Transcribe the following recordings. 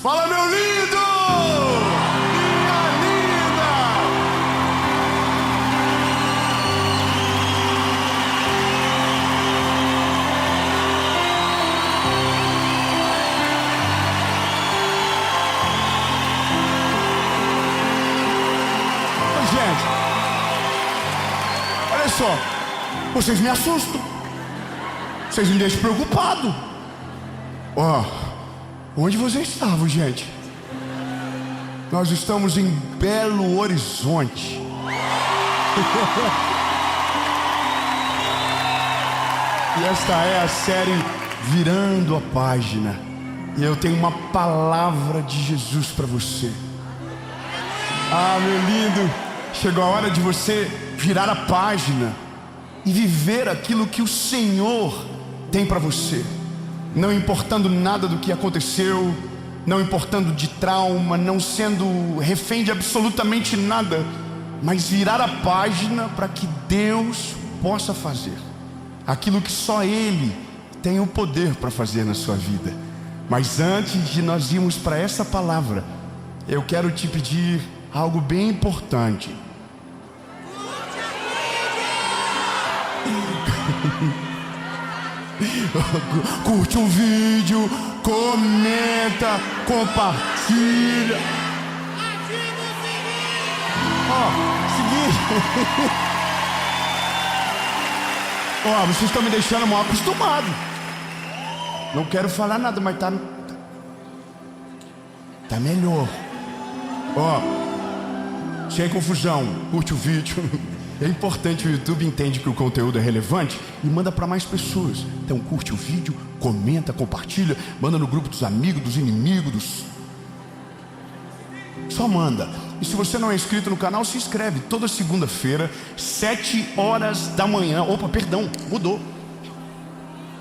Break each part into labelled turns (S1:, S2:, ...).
S1: Fala, meu lindo! Minha linda! Ô, gente, olha só, vocês me assustam. Vocês me deixam preocupado. Ó, onde vocês estavam, gente? Nós estamos em Belo Horizonte. E esta é a série Virando a Página. E eu tenho uma palavra de Jesus para você. Ah, meu lindo, chegou a hora de você virar a página e viver aquilo que o Senhor tem para você. Não importando nada do que aconteceu, não importando de trauma, não sendo refém de absolutamente nada, mas virar a página para que Deus possa fazer aquilo que só Ele tem o poder para fazer na sua vida. Mas antes de nós irmos para essa palavra, eu quero te pedir algo bem importante. Curte o vídeo, comenta, compartilha. Ó, seguinte. Ó, vocês estão me deixando mal acostumado. Não quero falar nada, mas tá melhor. Ó, sem confusão, curte o vídeo. É importante, o YouTube entende que o conteúdo é relevante e manda para mais pessoas. Então curte o vídeo, comenta, compartilha, manda no grupo dos amigos, dos inimigos. Só manda. E se você não é inscrito no canal, se inscreve. Toda segunda-feira, 7 horas da manhã. Opa, perdão, mudou.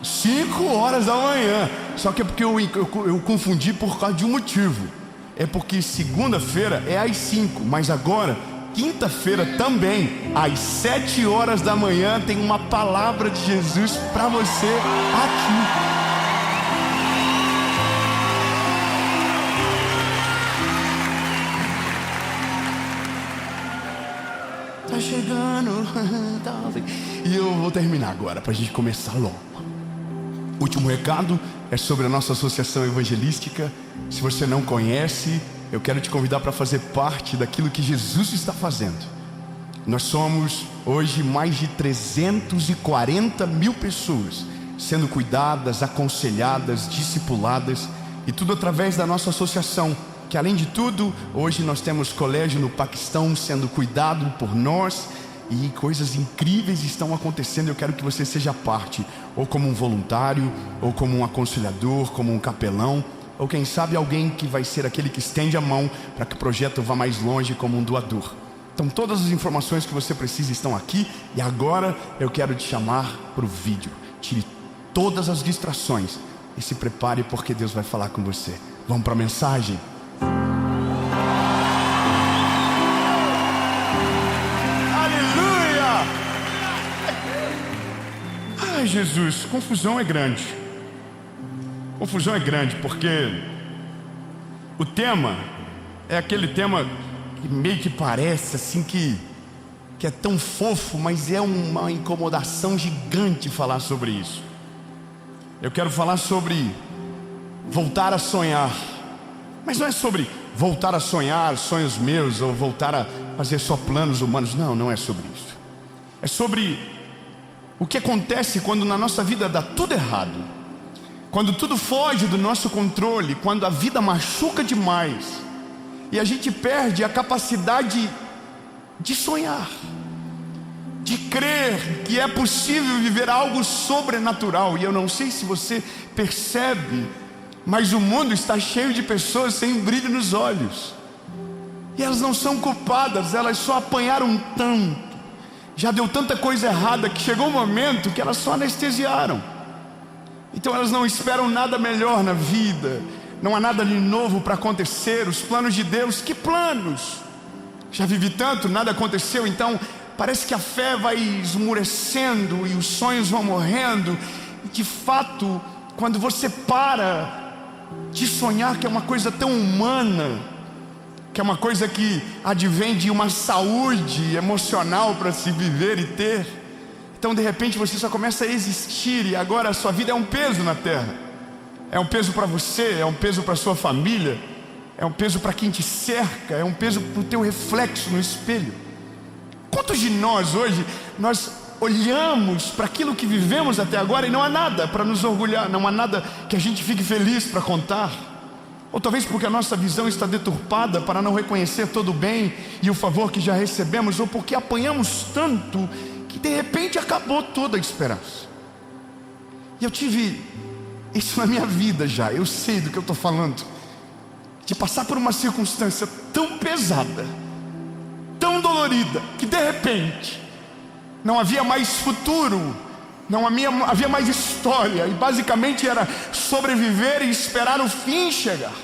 S1: 5 horas da manhã. Só que é porque eu confundi por causa de um motivo. É porque segunda-feira é às 5, mas agora quinta-feira também, às 7 horas da manhã, tem uma palavra de Jesus para você aqui. Tá chegando. E eu vou terminar agora, para a gente começar logo. Último recado é sobre a nossa associação evangelística. Se você não conhece, eu quero te convidar para fazer parte daquilo que Jesus está fazendo. Nós somos hoje mais de 340 mil pessoas sendo cuidadas, aconselhadas, discipuladas, e tudo através da nossa associação, que além de tudo, hoje nós temos colégio no Paquistão sendo cuidado por nós, e coisas incríveis estão acontecendo. Eu quero que você seja parte, ou como um voluntário, ou como um aconselhador, como um capelão, ou quem sabe alguém que vai ser aquele que estende a mão para que o projeto vá mais longe, como um doador. Então todas as informações que você precisa estão aqui. E agora eu quero te chamar para o vídeo. Tire todas as distrações e se prepare, porque Deus vai falar com você. Vamos para a mensagem? Aleluia! Ai, Jesus, confusão é grande. Confusão é grande porque o tema é aquele tema que meio que parece assim que é tão fofo, mas é uma incomodação gigante falar sobre isso. Eu quero falar sobre voltar a sonhar, mas não é sobre voltar a sonhar sonhos meus ou voltar a fazer só planos humanos. Não é sobre isso. É sobre o que acontece quando na nossa vida dá tudo errado. Quando tudo foge do nosso controle, quando a vida machuca demais e a gente perde a capacidade de sonhar, de crer que é possível viver algo sobrenatural. E eu não sei se você percebe, mas o mundo está cheio de pessoas sem brilho nos olhos, e elas não são culpadas, elas só apanharam tanto, já deu tanta coisa errada que chegou um momento que elas só anestesiaram. Então elas não esperam nada melhor na vida, não há nada de novo para acontecer. Os planos de Deus, que planos? Já vivi tanto, nada aconteceu. Então parece que a fé vai esmurecendo e os sonhos vão morrendo. E de fato, quando você para de sonhar, que é uma coisa tão humana, que é uma coisa que advém de uma saúde emocional para se viver e ter. Então de repente você só começa a existir, e agora a sua vida é um peso na terra. É um peso para você, é um peso para sua família, é um peso para quem te cerca, é um peso para o teu reflexo no espelho. Quantos de nós hoje, nós olhamos para aquilo que vivemos até agora e não há nada para nos orgulhar, não há nada que a gente fique feliz para contar? Ou talvez porque a nossa visão está deturpada para não reconhecer todo o bem e o favor que já recebemos, ou porque apanhamos tanto que de repente acabou toda a esperança. E eu tive isso na minha vida já, eu sei do que eu estou falando, de passar por uma circunstância tão pesada, tão dolorida, que de repente não havia mais futuro, não havia mais história, e basicamente era sobreviver e esperar o fim chegar.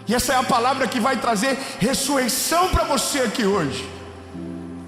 S1: E essa é a palavra que vai trazer ressurreição para você aqui hoje.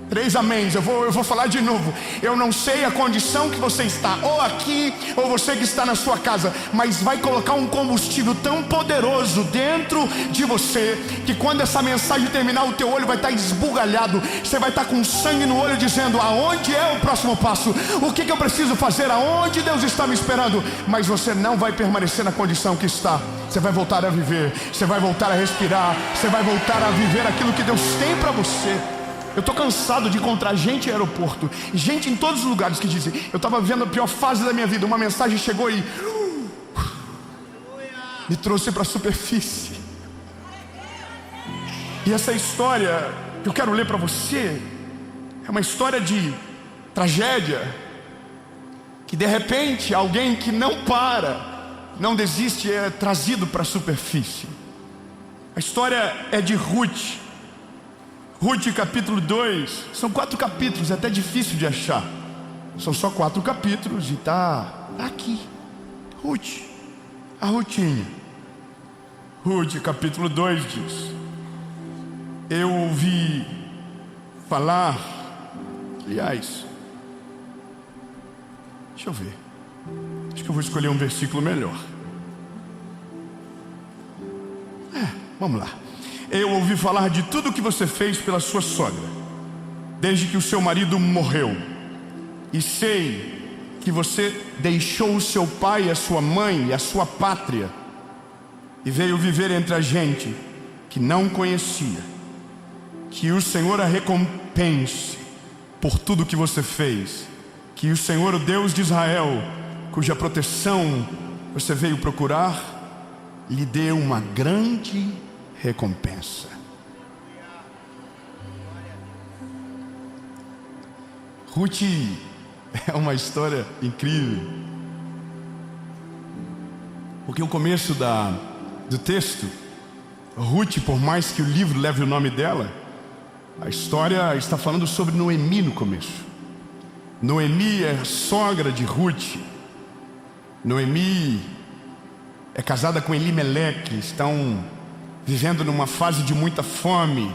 S1: 3 améns, eu vou falar de novo. Eu não sei a condição que você está, ou aqui, ou você que está na sua casa, mas vai colocar um combustível tão poderoso dentro de você, que quando essa mensagem terminar, o teu olho vai estar esbugalhado, você vai estar com sangue no olho, dizendo: aonde é o próximo passo? O que eu preciso fazer? Aonde Deus está me esperando? Mas você não vai permanecer na condição que está. Você vai voltar a viver, você vai voltar a respirar, você vai voltar a viver aquilo que Deus tem para você. Eu estou cansado de encontrar gente em aeroporto, gente em todos os lugares que dizem: eu estava vivendo a pior fase da minha vida, uma mensagem chegou e me trouxe para a superfície. E essa história que eu quero ler para você é uma história de tragédia, que de repente alguém que não para, não desiste, é trazido para a superfície. A história é de Ruth. Ruth capítulo 2, são 4 capítulos, é até difícil de achar. São só 4 capítulos e tá aqui. Ruth, a Ruthinha. Ruth capítulo 2 diz: eu ouvi falar, aliás, deixa eu ver, acho que eu vou escolher um versículo melhor. Vamos lá. Eu ouvi falar de tudo o que você fez pela sua sogra, desde que o seu marido morreu. E sei que você deixou o seu pai, a sua mãe e a sua pátria, e veio viver entre a gente que não conhecia. Que o Senhor a recompense por tudo que você fez. Que o Senhor, o Deus de Israel, cuja proteção você veio procurar, lhe dê uma grande recompensa. Ruth é uma história incrível, porque o começo do texto, Ruth, por mais que o livro leve o nome dela, a história está falando sobre Noemi no começo. Noemi é sogra de Ruth. Noemi é casada com Elimeleque, estão vivendo numa fase de muita fome.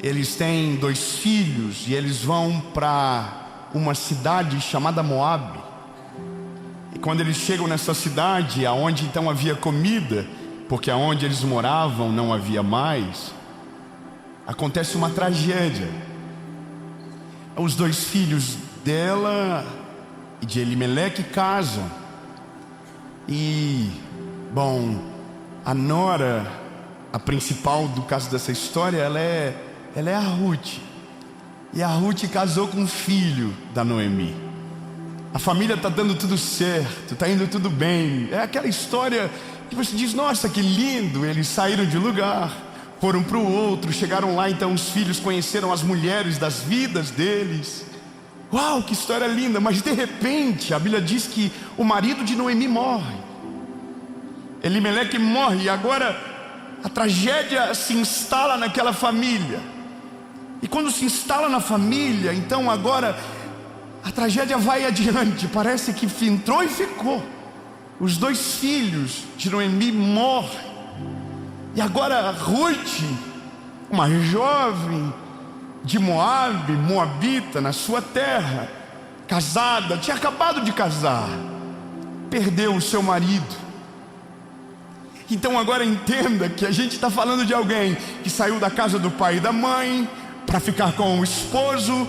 S1: Eles têm 2 filhos e eles vão para uma cidade chamada Moabe. E quando eles chegam nessa cidade, aonde então havia comida, porque aonde eles moravam não havia mais, acontece uma tragédia. Os 2 filhos dela e de Elimeleque casam. E, bom, a nora, a principal do caso dessa história, ela é a Ruth. E a Ruth casou com um filho da Noemi. A família está dando tudo certo, está indo tudo bem. É aquela história que você diz: nossa, que lindo. Eles saíram de lugar, foram para o outro, chegaram lá, então os filhos conheceram as mulheres das vidas deles. Uau, que história linda. Mas de repente, a Bíblia diz que o marido de Noemi morre. Elimeleque morre, e agora a tragédia se instala naquela família. E quando se instala na família, então agora a tragédia vai adiante. Parece que entrou e ficou. Os 2 filhos de Noemi morrem. E agora Ruth, uma jovem de Moabe, moabita, na sua terra, casada, tinha acabado de casar, perdeu o seu marido. Então agora entenda que a gente está falando de alguém que saiu da casa do pai e da mãe para ficar com o esposo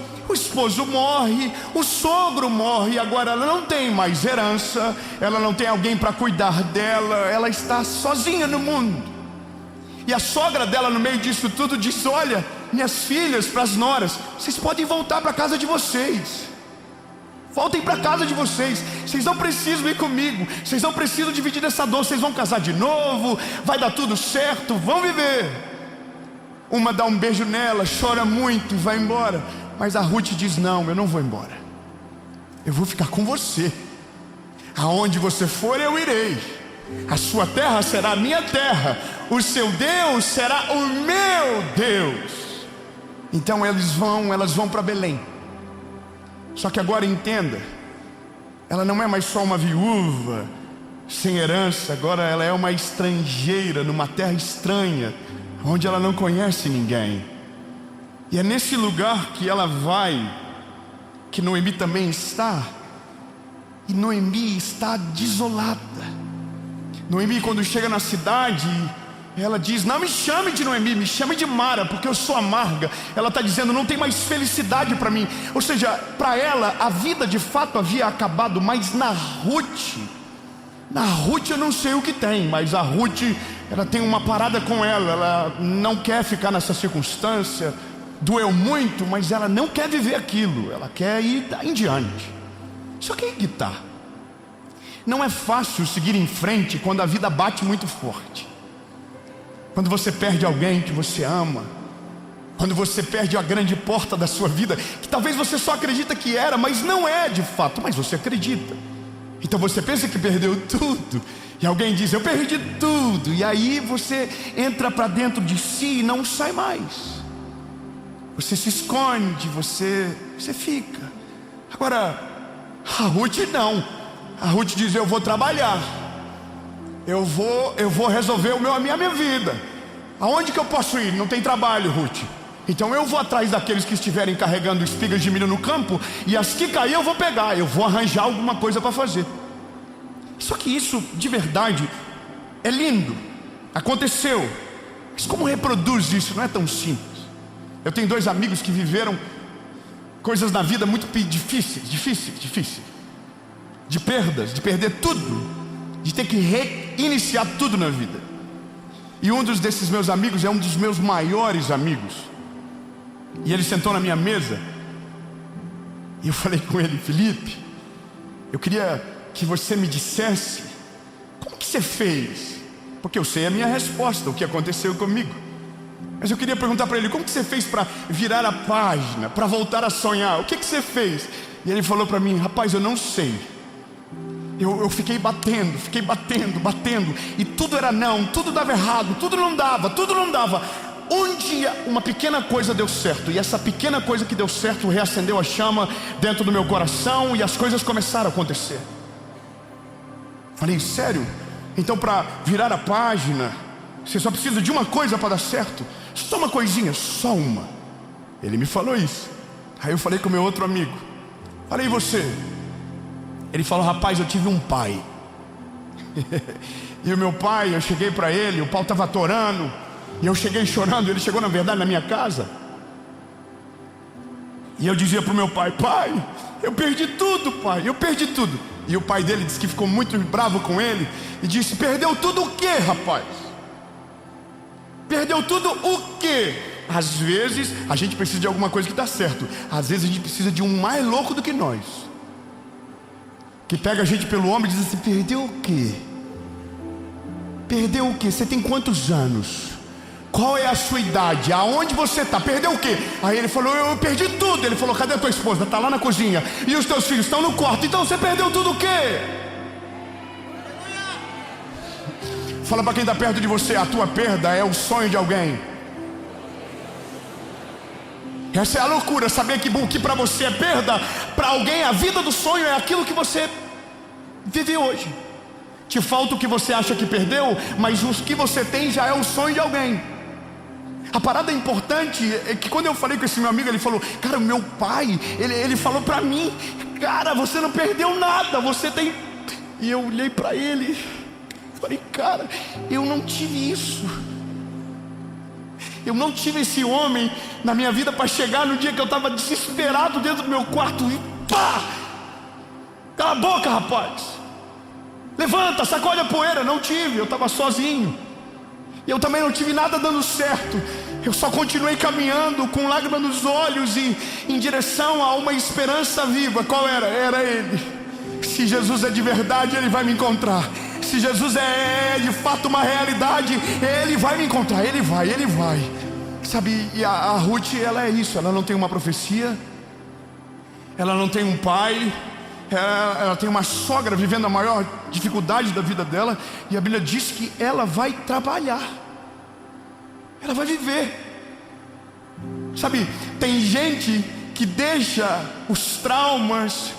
S1: morre, o sogro morre, agora ela não tem mais herança, ela não tem alguém para cuidar dela, ela está sozinha no mundo. E a sogra dela, no meio disso tudo, disse: olha, minhas filhas, para as noras, vocês podem voltar para a casa de vocês. Voltem para a casa de vocês. Vocês não precisam ir comigo. Vocês não precisam dividir essa dor. Vocês vão casar de novo. Vai dar tudo certo. Vão viver. Uma dá um beijo nela, chora muito e vai embora. Mas a Ruth diz: não, eu não vou embora. Eu vou ficar com você. Aonde você for, eu irei. A sua terra será a minha terra. O seu Deus será o meu Deus. Então elas vão para Belém. Só que agora entenda, ela não é mais só uma viúva sem herança, agora ela é uma estrangeira numa terra estranha, onde ela não conhece ninguém. E é nesse lugar que ela vai, que Noemi também está. E Noemi está desolada. Noemi, quando chega na cidade, ela diz: não me chame de Noemi, me chame de Mara, porque eu sou amarga. Ela está dizendo: não tem mais felicidade para mim. Ou seja, para ela a vida de fato havia acabado. Mas na Ruth eu não sei o que tem, mas a Ruth, ela tem uma parada com ela não quer ficar nessa circunstância. Doeu muito, mas ela não quer viver aquilo, ela quer ir em diante. Só que aí que tá, não é fácil seguir em frente quando a vida bate muito forte. Quando você perde alguém que você ama, quando você perde a grande porta da sua vida, que talvez você só acredita que era, mas não é de fato, mas você acredita. Então você pensa que perdeu tudo, e alguém diz: eu perdi tudo, e aí você entra para dentro de si e não sai mais. Você se esconde, você fica. Agora, a Ruth não. A Ruth diz: eu vou trabalhar. Eu vou resolver a minha vida. Aonde que eu posso ir? Não tem trabalho, Ruth. Então eu vou atrás daqueles que estiverem carregando espigas de milho no campo, e as que cair eu vou pegar. Eu vou arranjar alguma coisa para fazer. Só que isso de verdade é lindo, aconteceu. Mas como reproduz isso? Não é tão simples. Eu tenho 2 amigos que viveram coisas na vida muito difíceis. De perdas, de perder tudo, de ter que reiniciar tudo na vida. E um desses meus amigos é um dos meus maiores amigos. E ele sentou na minha mesa, e eu falei com ele: Felipe, eu queria que você me dissesse como que você fez, porque eu sei a minha resposta, o que aconteceu comigo. Mas eu queria perguntar para ele: como que você fez para virar a página, para voltar a sonhar? O que você fez? E ele falou para mim: rapaz, eu não sei. Eu fiquei batendo, e tudo era não, tudo dava errado, tudo não dava. Um dia uma pequena coisa deu certo, e essa pequena coisa que deu certo reacendeu a chama dentro do meu coração, e as coisas começaram a acontecer. Falei: sério? Então para virar a página você só precisa de uma coisa para dar certo? Só uma coisinha, só uma. Ele me falou isso. Aí eu falei com meu outro amigo: falei: e você? Ele falou: rapaz, eu tive um pai. E o meu pai, eu cheguei para ele, o pau estava atorando, e eu cheguei chorando. Ele chegou na verdade na minha casa, e eu dizia para o meu pai: pai, eu perdi tudo, pai, eu perdi tudo. E o pai dele disse que ficou muito bravo com ele e disse: perdeu tudo o quê, rapaz? Perdeu tudo o quê? Às vezes a gente precisa de alguma coisa que dá certo. Às vezes a gente precisa de um mais louco do que nós, que pega a gente pelo ombro e diz assim: perdeu o quê? Perdeu o quê? Você tem quantos anos? Qual é a sua idade? Aonde você está? Perdeu o quê? Aí ele falou: eu perdi tudo. Ele falou: cadê a tua esposa? Está lá na cozinha. E os teus filhos estão no quarto. Então você perdeu tudo o quê? Fala para quem está perto de você: a tua perda é o sonho de alguém. Essa é a loucura, saber que para você é perda, para alguém a vida do sonho é aquilo que você vive hoje. Te falta o que você acha que perdeu, mas o que você tem já é o sonho de alguém. A parada importante é que quando eu falei com esse meu amigo, ele falou: cara, meu pai, ele falou para mim: cara, você não perdeu nada, você tem... E eu olhei para ele, falei, cara, eu não tive isso. Eu não tive esse homem na minha vida para chegar no dia que eu estava desesperado dentro do meu quarto e pá! Cala a boca, rapaz! Levanta, sacode a poeira. Não tive, eu estava sozinho. E eu também não tive nada dando certo. Eu só continuei caminhando com lágrimas nos olhos e em direção a uma esperança viva. Qual era? Era Ele. Se Jesus é de verdade, Ele vai me encontrar. Se Jesus é de fato uma realidade, Ele vai me encontrar. Ele vai. Sabe, e a Ruth, ela é isso. Ela não tem uma profecia, ela não tem um pai, ela tem uma sogra vivendo a maior dificuldade da vida dela. E a Bíblia diz que ela vai trabalhar, ela vai viver. Sabe, tem gente que deixa os traumas,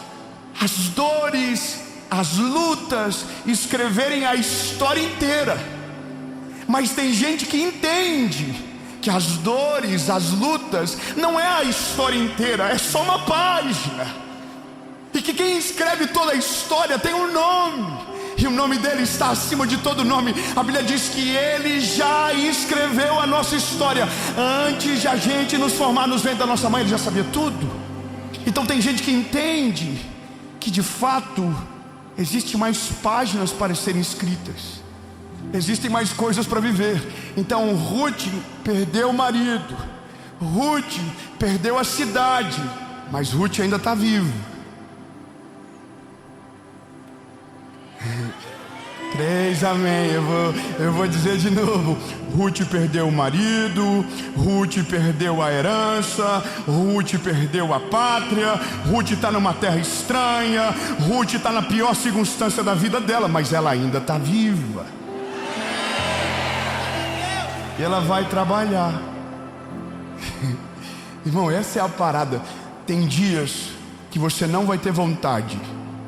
S1: as dores, as lutas escreverem a história inteira. Mas tem gente que entende que as dores, as lutas não é a história inteira, é só uma página. E que quem escreve toda a história tem um nome, e o nome dele está acima de todo nome. A Bíblia diz que Ele já escreveu a nossa história. Antes de a gente nos formar nos ventres da nossa mãe, Ele já sabia tudo. Então tem gente que entende que de fato existem mais páginas para serem escritas, existem mais coisas para viver. Então Ruth perdeu o marido, Ruth perdeu a cidade, mas Ruth ainda está viva. 3, amém. Eu vou dizer de novo. Ruth perdeu o marido, Ruth perdeu a herança, Ruth perdeu a pátria, Ruth está numa terra estranha, Ruth está na pior circunstância da vida dela, mas ela ainda está viva. E ela vai trabalhar. Irmão, essa é a parada. Tem dias que você não vai ter vontade,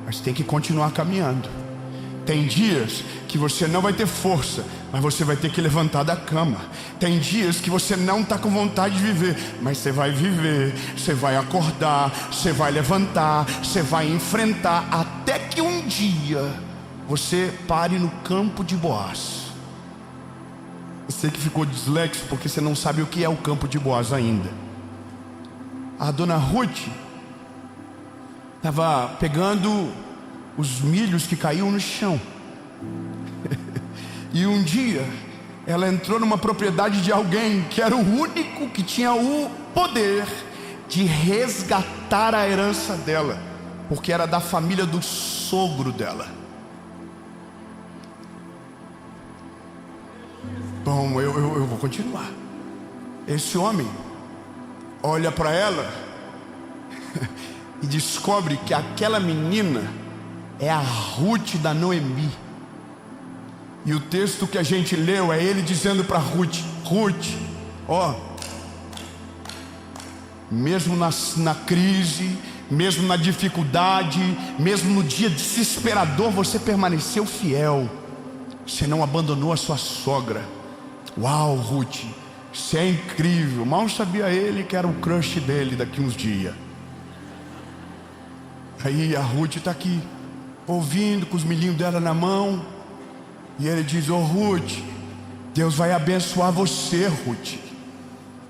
S1: mas tem que continuar caminhando. Tem dias que você não vai ter força, mas você vai ter que levantar da cama. Tem dias que você não está com vontade de viver, mas você vai viver, você vai acordar, você vai levantar, você vai enfrentar, até que um dia você pare no campo de Boaz. Você que ficou dislexo porque você não sabe o que é o campo de Boaz ainda. A dona Ruth estava pegando os milhos que caíam no chão. E um dia ela entrou numa propriedade de alguém que era o único que tinha o poder de resgatar a herança dela, porque era da família do sogro dela. Bom, eu vou continuar. Esse homem olha para ela e descobre que aquela menina é a Ruth da Noemi. E o texto que a gente leu é ele dizendo para Ruth: Ruth, ó, mesmo na crise, mesmo na dificuldade, mesmo no dia desesperador, você permaneceu fiel. Você não abandonou a sua sogra. Uau, Ruth, isso é incrível. Mal sabia ele que era o crush dele daqui uns dias. Aí a Ruth está aqui, ouvindo, com os milhinhos dela na mão. E ele diz: ô Ruth, Deus vai abençoar você, Ruth.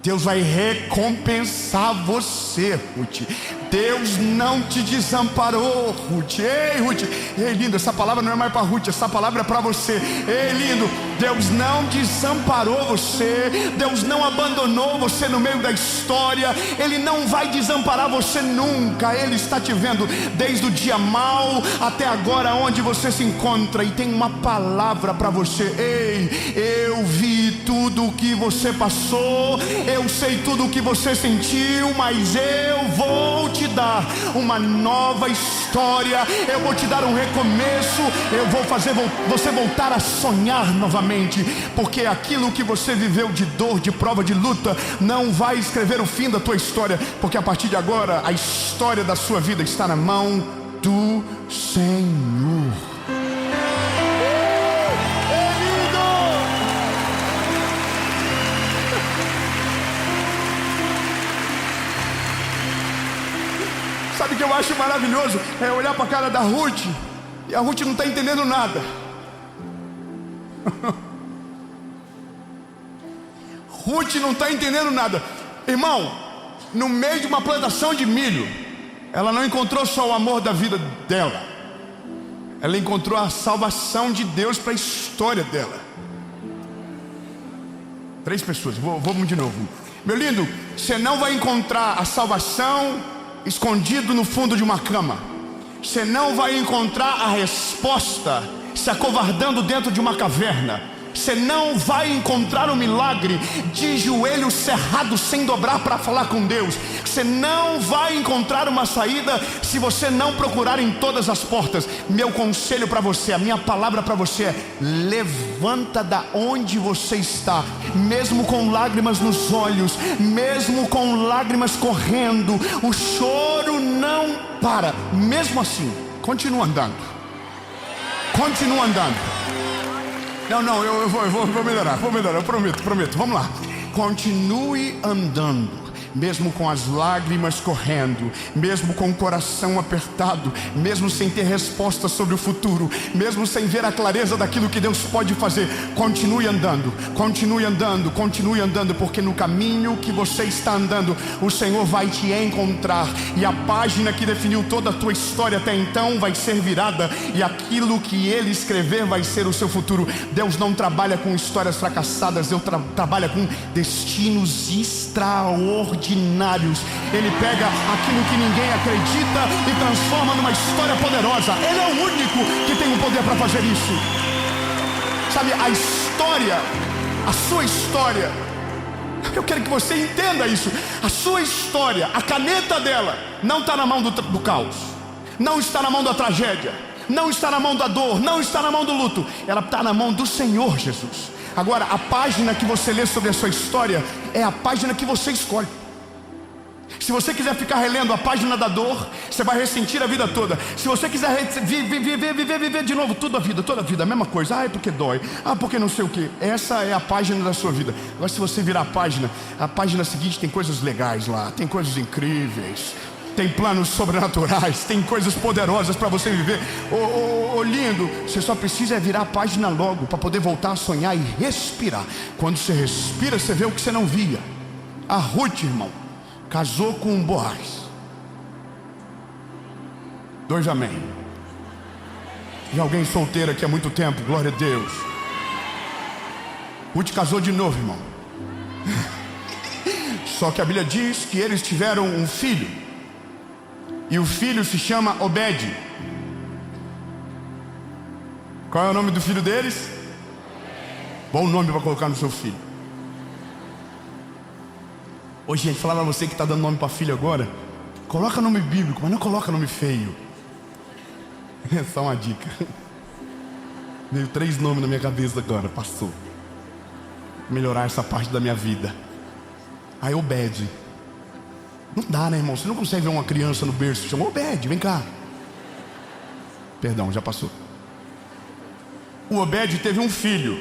S1: Deus vai recompensar você, Ruth. Deus não te desamparou, Ruth. Ei, Ruth. Ei, lindo, essa palavra não é mais para Ruth, essa palavra é para você. Ei, lindo, Deus não desamparou você. Deus não abandonou você no meio da história. Ele não vai desamparar você nunca. Ele está te vendo desde o dia mau até agora, onde você se encontra. E tem uma palavra para você. Ei, eu vi tudo o que você passou, eu sei tudo o que você sentiu, mas eu vou te dar uma nova história. Eu vou te dar um recomeço. Eu vou fazer você voltar a sonhar novamente, porque aquilo que você viveu de dor, de prova, de luta, não vai escrever o fim da tua história, porque a partir de agora a história da sua vida está na mão do Senhor. Sabe o que eu acho maravilhoso? É olhar para a cara da Ruth, e a Ruth não está entendendo nada. Ruth não está entendendo nada. Irmão, no meio de uma plantação de milho, ela não encontrou só o amor da vida dela, ela encontrou a salvação de Deus para a história dela. 3 pessoas, vamos de novo. Meu lindo, você não vai encontrar a salvação escondido no fundo de uma cama. Você não vai encontrar a resposta se acovardando dentro de uma caverna. Você não vai encontrar o milagre de joelho cerrado sem dobrar para falar com Deus. Você não vai encontrar uma saída se você não procurar em todas as portas. Meu conselho para você, a minha palavra para você é: levanta da onde você está, mesmo com lágrimas nos olhos, mesmo com lágrimas correndo, o choro não para. Mesmo assim, continua andando. Continua andando. Não, eu vou melhorar, eu prometo, vamos lá. Continue andando, mesmo com as lágrimas correndo, mesmo com o coração apertado, mesmo sem ter resposta sobre o futuro, mesmo sem ver a clareza daquilo que Deus pode fazer. Continue andando, porque no caminho que você está andando, o Senhor vai te encontrar, e a página que definiu toda a tua história até então vai ser virada, e aquilo que Ele escrever vai ser o seu futuro. Deus não trabalha com histórias fracassadas, Deus trabalha com destinos extraordinários. Ele pega aquilo que ninguém acredita e transforma numa história poderosa. Ele é o único que tem o poder para fazer isso. Sabe, a história, a sua história, eu quero que você entenda isso. A sua história, a caneta dela não está na mão do caos, não está na mão da tragédia, não está na mão da dor, não está na mão do luto. Ela está na mão do Senhor Jesus. Agora, a página que você lê sobre a sua história é a página que você escolhe. Se você quiser ficar relendo a página da dor, você vai ressentir a vida toda. Se você quiser viver de novo toda a vida, a mesma coisa. Ah, é porque dói, porque não sei o que. Essa é a página da sua vida. Agora, se você virar a página seguinte tem coisas legais lá, tem coisas incríveis, tem planos sobrenaturais, tem coisas poderosas para você viver. Lindo, você só precisa virar a página logo para poder voltar a sonhar e respirar. Quando você respira, você vê o que você não via. A Ruth, irmão, casou com um Boaz. 2 amém. E alguém solteiro aqui há muito tempo, glória a Deus. Ruth casou de novo, irmão. Só que a Bíblia diz que eles tiveram um filho, e o filho se chama Obed. Qual é o nome do filho deles? Bom nome para colocar no seu filho. Ô gente, falar para você que está dando nome para filho agora, coloca nome bíblico, mas não coloca nome feio. É só uma dica. Veio 3 nomes na minha cabeça agora, passou. Melhorar essa parte da minha vida. Aí Obed. Não dá, né, irmão? Você não consegue ver uma criança no berço, chama Obed, vem cá. Perdão, já passou. O Obed teve um filho.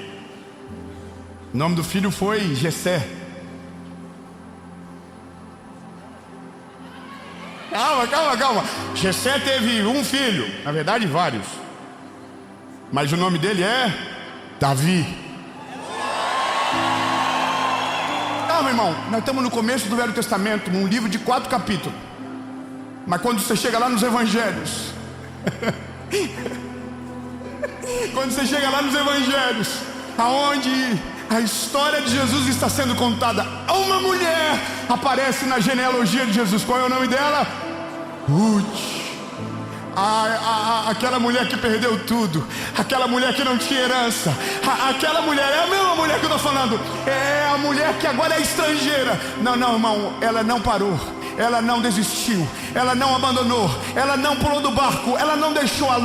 S1: O nome do filho foi Jessé. Calma. Jessé teve um filho, na verdade vários, mas o nome dele é Davi. Calma, irmão, nós estamos no começo do Velho Testamento, num livro de 4 capítulos. Mas quando você chega lá nos Evangelhos aonde a história de Jesus está sendo contada, uma mulher aparece na genealogia de Jesus. Qual é o nome dela? Ruth. Aquela mulher que perdeu tudo, aquela mulher que não tinha herança, aquela mulher, é a mesma mulher que eu estou falando, é a mulher que agora é estrangeira. Não, irmão, ela não parou, ela não desistiu, ela não abandonou, ela não pulou do barco, ela não deixou a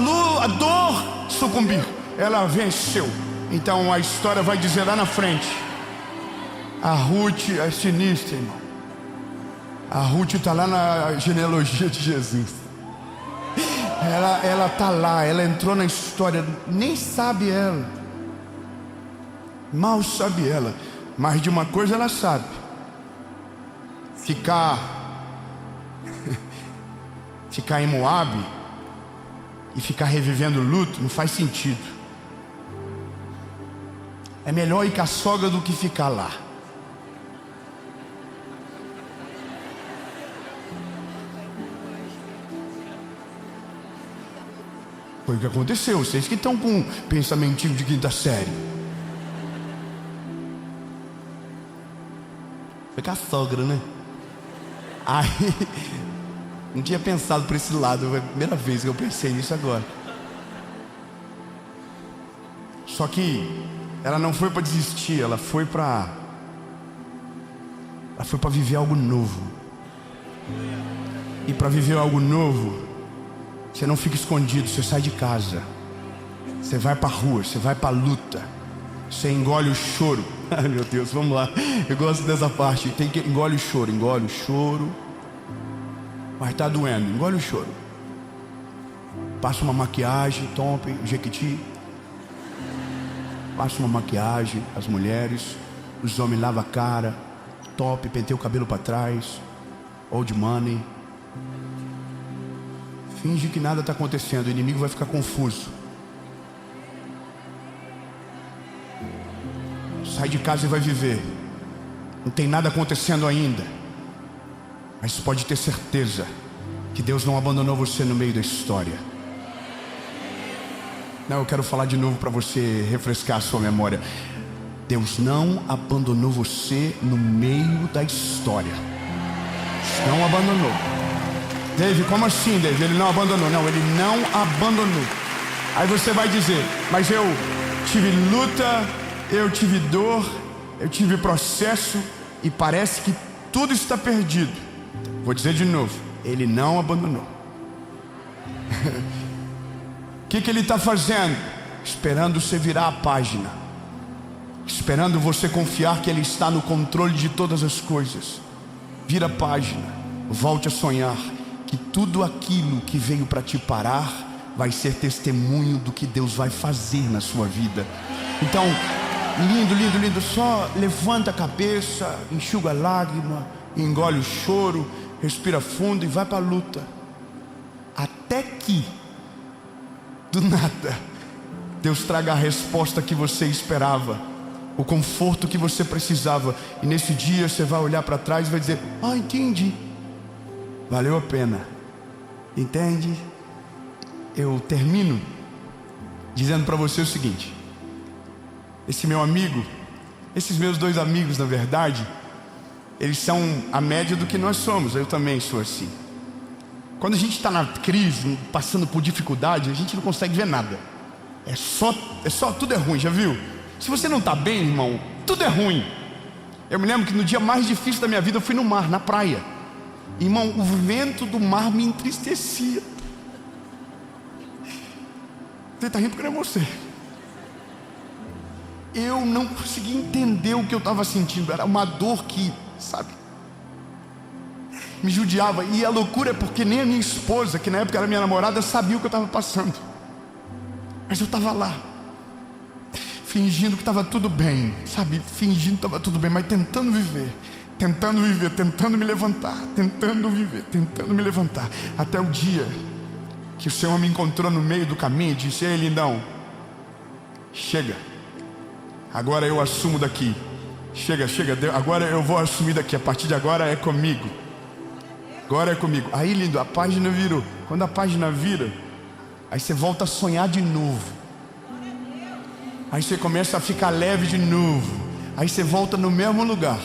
S1: dor sucumbir, ela venceu. Então a história vai dizer lá na frente, a Ruth é sinistra, irmão. A Ruth está lá na genealogia de Jesus. Ela está lá, ela entrou na história, nem sabe ela, mal sabe ela, mas de uma coisa ela sabe: ficar em Moabe e ficar revivendo o luto não faz sentido. É melhor ir com a sogra do que ficar lá. Foi o que aconteceu. Vocês que estão com um pensamentinho de quinta série. Foi com a sogra, né? Aí, não tinha pensado por esse lado. Foi a primeira vez que eu pensei nisso agora. Só que ela não foi para desistir, ela foi para viver algo novo. E para viver algo novo, você não fica escondido, você sai de casa. Você vai para a rua, você vai para a luta. Você engole o choro. Ai meu Deus, vamos lá. Eu gosto dessa parte. Tem que engole o choro. Mas tá doendo, engole o choro. Passa uma maquiagem, top, jequiti. Passa uma maquiagem, as mulheres. Os homens lavam a cara, top, penteia o cabelo para trás. Old money. Finge que nada está acontecendo, o inimigo vai ficar confuso. Sai de casa e vai viver. Não tem nada acontecendo ainda. Mas pode ter certeza que Deus não abandonou você no meio da história. Não, eu quero falar de novo para você refrescar a sua memória. Deus não abandonou você no meio da história. Não abandonou. Dave, como assim, Dave? Ele não abandonou. Não, ele não abandonou. Aí você vai dizer, mas eu tive luta, eu tive dor, eu tive processo e parece que tudo está perdido. Vou dizer de novo, ele não abandonou. O que ele está fazendo? Esperando você virar a página. Esperando você confiar que ele está no controle de todas as coisas. Vira a página, volte a sonhar que tudo aquilo que veio para te parar vai ser testemunho do que Deus vai fazer na sua vida. Então, lindo, só levanta a cabeça, enxuga a lágrima, engole o choro, respira fundo e vai para a luta. Até que, do nada, Deus traga a resposta que você esperava, o conforto que você precisava. E nesse dia você vai olhar para trás e vai dizer, entendi, valeu a pena. Entende? Eu termino dizendo para você o seguinte: esse meu amigo, esses meus dois amigos, na verdade, eles são a média do que nós somos. Eu também sou assim. Quando a gente está na crise, passando por dificuldade, a gente não consegue ver nada. É só tudo é ruim, já viu? Se você não está bem, irmão, tudo é ruim. Eu me lembro que no dia mais difícil da minha vida eu fui no mar, na praia. Irmão, o vento do mar me entristecia. Você está rindo porque não é você. Eu não conseguia entender o que eu estava sentindo. Era uma dor que, sabe, me judiava. E a loucura é porque nem a minha esposa, que na época era minha namorada, sabia o que eu estava passando. Mas eu estava lá, fingindo que estava tudo bem, sabe? Fingindo que estava tudo bem, mas tentando viver, tentando me levantar, tentando viver, tentando me levantar. Até o dia que o Senhor me encontrou no meio do caminho e disse: ei, lindão, chega, agora eu assumo daqui. Chega, agora eu vou assumir daqui. A partir de agora é comigo. Agora é comigo. Aí, lindo, a página virou. Quando a página vira, aí você volta a sonhar de novo. Aí você começa a ficar leve de novo. Aí você volta no mesmo lugar.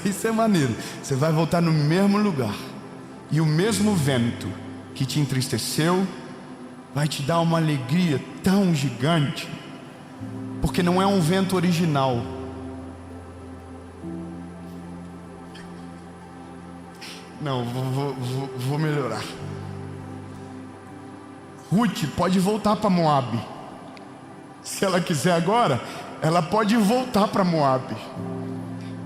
S1: Isso é maneiro. Você vai voltar no mesmo lugar. E o mesmo vento que te entristeceu vai te dar uma alegria tão gigante. Porque não é um vento original. Não, vou melhorar. Ruth pode voltar para Moabe. Se ela quiser agora, ela pode voltar para Moabe.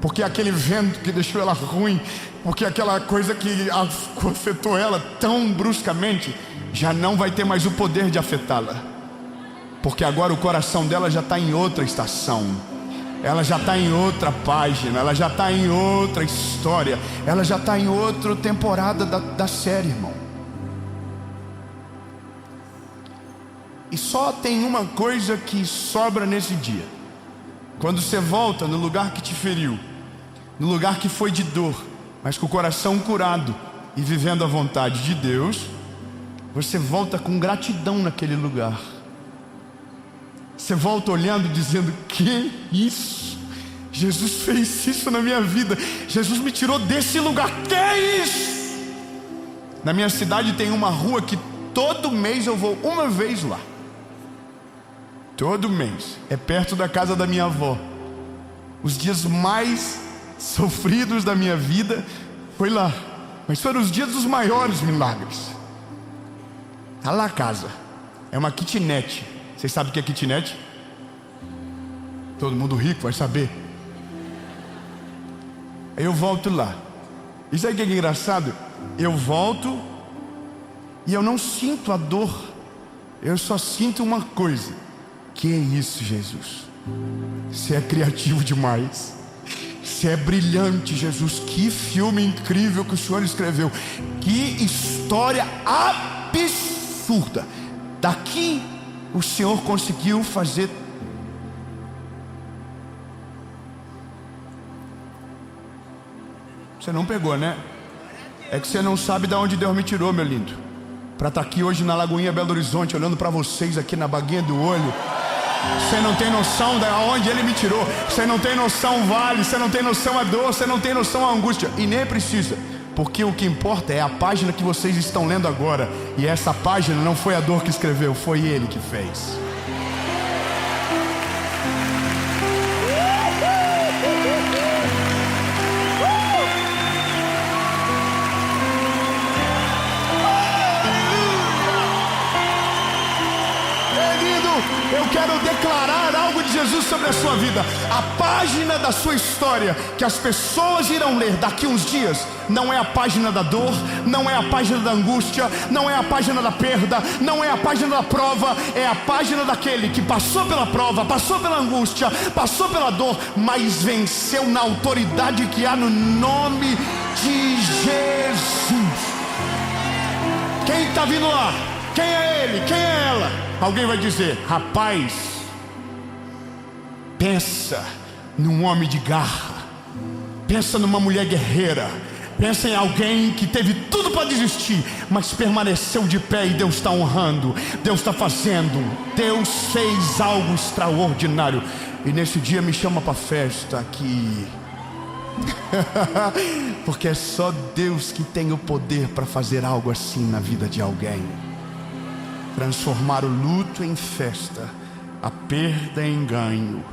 S1: Porque aquele vento que deixou ela ruim, porque aquela coisa que afetou ela tão bruscamente, já não vai ter mais o poder de afetá-la. Porque agora o coração dela já está em outra estação. Ela já está em outra página, ela já está em outra história, ela já está em outra temporada da série, irmão. E só tem uma coisa que sobra nesse dia. Quando você volta no lugar que te feriu, no lugar que foi de dor, mas com o coração curado e vivendo a vontade de Deus, você volta com gratidão naquele lugar. Você volta olhando, dizendo: que isso? Jesus fez isso na minha vida. Jesus me tirou desse lugar. Que é isso? Na minha cidade tem uma rua que todo mês eu vou uma vez lá. Todo mês. É perto da casa da minha avó. Os dias mais sofridos da minha vida foi lá. Mas foram os dias dos maiores milagres. Tá lá a casa. É uma kitnet. Vocês sabem o que é kitnet? Todo mundo rico vai saber. Aí eu volto lá. Isso aí que é engraçado. Eu volto e eu não sinto a dor. Eu só sinto uma coisa. Que é isso, Jesus? Você é criativo demais. Você é brilhante, Jesus. Que filme incrível que o Senhor escreveu. Que história absurda. Daqui o Senhor conseguiu fazer. Você não pegou, né? É que você não sabe de onde Deus me tirou, meu lindo. Para estar aqui hoje na Lagoinha Belo Horizonte, olhando para vocês aqui na baguinha do olho. Você não tem noção de onde Ele me tirou. Você não tem noção o vale. Você não tem noção a dor. Você não tem noção a angústia. E nem precisa. Porque o que importa é a página que vocês estão lendo agora. E essa página não foi a dor que escreveu, foi Ele que fez. Eu quero declarar algo de Jesus sobre a sua vida. A página da sua história que as pessoas irão ler daqui uns dias não é a página da dor, não é a página da angústia, não é a página da perda, não é a página da prova. É a página daquele que passou pela prova, passou pela angústia, passou pela dor, mas venceu na autoridade que há no nome de Jesus. Quem está vindo lá? Quem é ele? Quem é ela? Alguém vai dizer: rapaz, pensa num homem de garra, pensa numa mulher guerreira, pensa em alguém que teve tudo para desistir, mas permaneceu de pé e Deus está honrando, Deus está fazendo, Deus fez algo extraordinário. E nesse dia me chama para festa aqui. Porque é só Deus que tem o poder para fazer algo assim na vida de alguém. Transformar o luto em festa, a perda em ganho,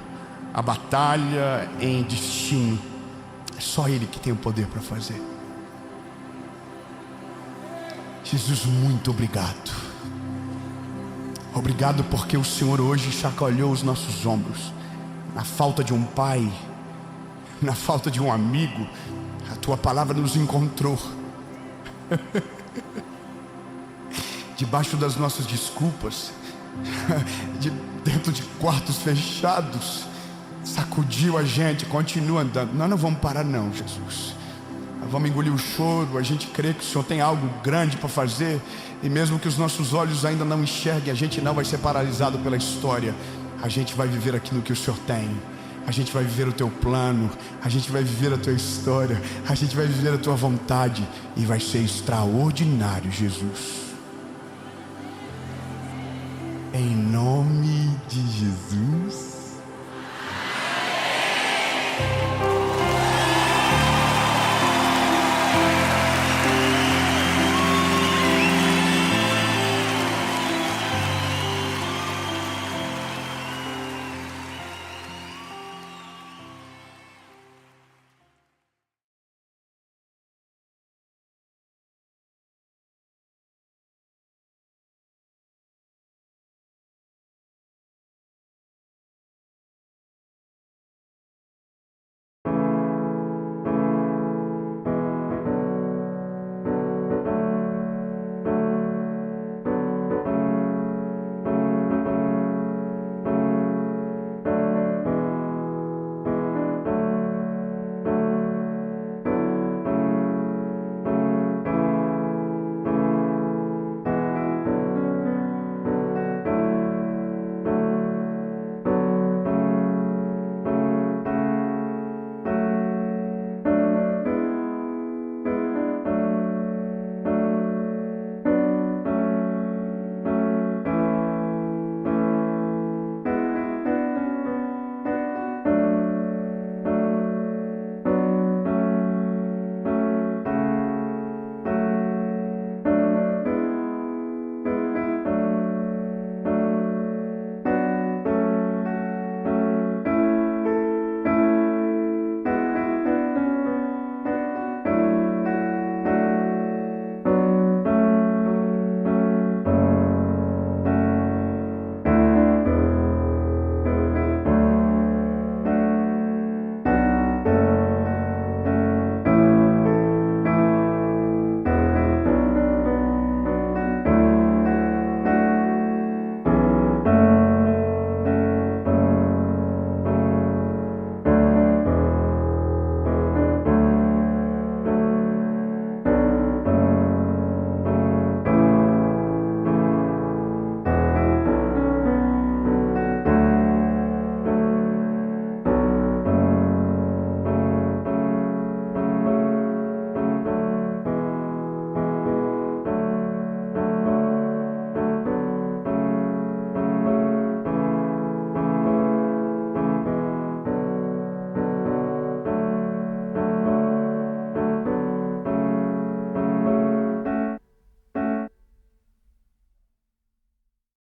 S1: a batalha em destino. É só Ele que tem o poder para fazer. Jesus, muito obrigado. Obrigado porque o Senhor hoje chacoalhou os nossos ombros. Na falta de um pai, na falta de um amigo, a Tua palavra nos encontrou. Debaixo das nossas desculpas, dentro de quartos fechados, sacudiu a gente, continua andando. Nós não vamos parar não, Jesus. Nós vamos engolir o choro. A gente crê que o Senhor tem algo grande para fazer. E mesmo que os nossos olhos ainda não enxerguem, a gente não vai ser paralisado pela história. A gente vai viver aquilo que o Senhor tem. A gente vai viver o Teu plano. A gente vai viver a Tua história. A gente vai viver a Tua vontade. E vai ser extraordinário, Jesus. Em nome de Jesus.